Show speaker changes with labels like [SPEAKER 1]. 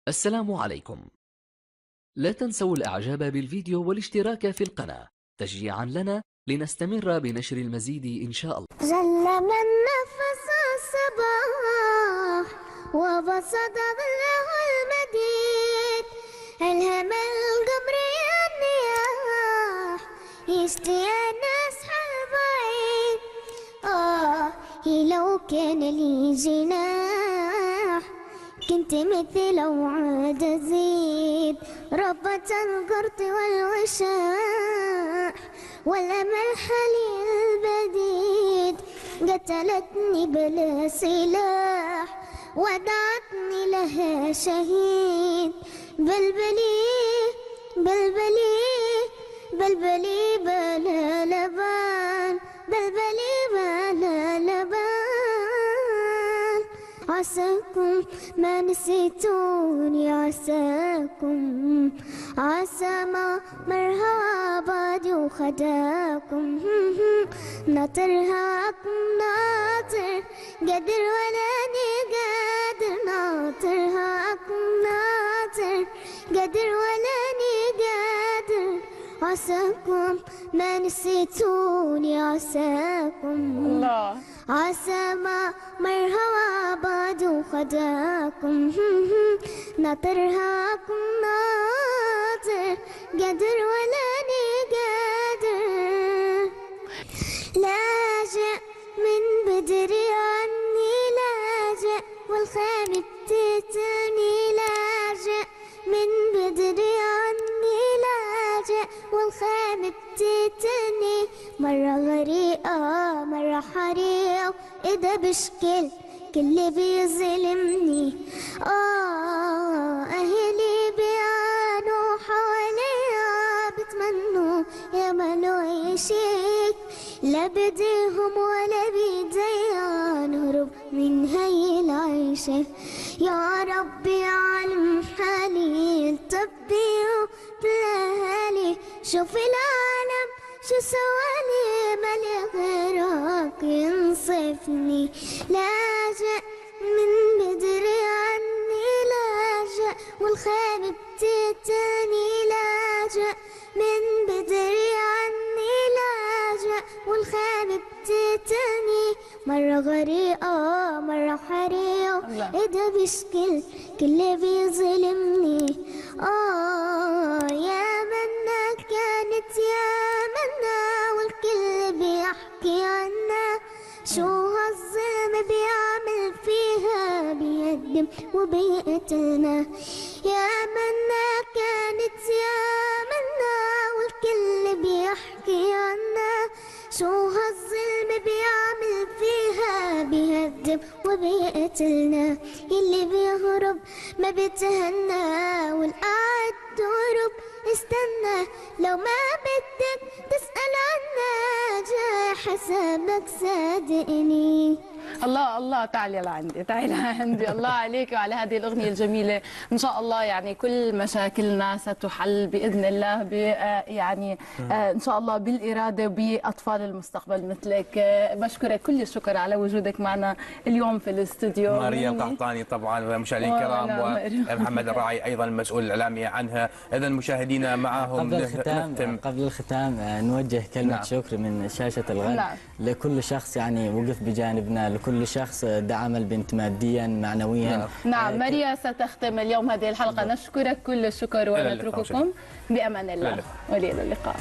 [SPEAKER 1] السلام عليكم. لا تنسوا الإعجاب بالفيديو والاشتراك في القناة تشجيعا لنا لنستمر بنشر المزيد إن شاء الله.
[SPEAKER 2] جل من نفس الصباح وبسط ظله المديد، ألهم القمر النياح يشتي الناس البعيد. لو كان لي جناح كنت مثل وعاد أزيد، ربة القرط والوشاح والأمل حلي البديد. قتلتني بلا سلاح ودعتني لها شهيد. بلبلي بلبلي بلبلي بلا لبان، بلبلي بلا لبان. عساكم ما نسيتوني، عساكم عسى ما مرها بعدي وخداكم. ناطرهاكم ناطر قادر ولاني قادر، ناطرهاكم ناطر قادر ولاني قادر. عساكم ما نسيتوني، عساكم
[SPEAKER 3] الله.
[SPEAKER 2] عسى ما مرهوى بعد وخداكم. ناطرهاكم ناطر قادر ولاني قادر. لاجئ من بدري عني لاجئ والخيم بتتني، لاجئ من بدري عني لاجئ والخيم بتتني. مرة غريقة مرة حريقة إذا بشكل كل بيظلمني. أهلي بيعانوا حواليا بتمنوا يعملوا أي شيء، لا بديهم ولا بيديا نهرب من هاي العيشة. يا ربي علم حالي الطبي وبالأهالي، شوف العالم شو سوالي مالي غيرك ينصفني. لاجئ من بدري عني لاجئ والخيم بتتني، لاجئ من بدري عني لاجئ والخيم بتتني. مرة غريقة مرة حريقة إذا بشكل كل بيظلمني. يا منا كانت يا منا والكل بيحكي عنا، شو هالظلم بيعمل فيها بيقدم وبيقتلنا. يا منا كانت يا منا والكل بيحكي عنا، شو هالظلم بيعمل فيها بيهدم وبيقتلنا. يلي بيهرب ما بيتهنى والقاعد تهرب استنى، لو ما بدك تسأل عنا جاي حسابك صادقني.
[SPEAKER 3] الله الله، تعالي لعندي، تعالي لعندي. الله عليك وعلى هذه الأغنية الجميلة. إن شاء الله يعني كل مشاكلنا ستحل بإذن الله، يعني إن شاء الله بالإرادة وبأطفال المستقبل مثلك. بشكرك كل الشكر على وجودك معنا اليوم في الاستوديو.
[SPEAKER 4] ماريا القحطاني طبعا مشاهدينا الكرام، ومحمد الراعي أيضا المسؤول الإعلامي عنها. إذا مشاهدينا معهم
[SPEAKER 5] قبل الختام نوجه كلمة شكر من شاشة الغد لكل شخص يعني وقف بجانبنا، لكل شخص دعم البنت ماديا معنويا.
[SPEAKER 3] نعم ماريا ستختم اليوم هذه الحلقة. نشكرك كل الشكر ونترككم بأمان الله وإلى اللقاء.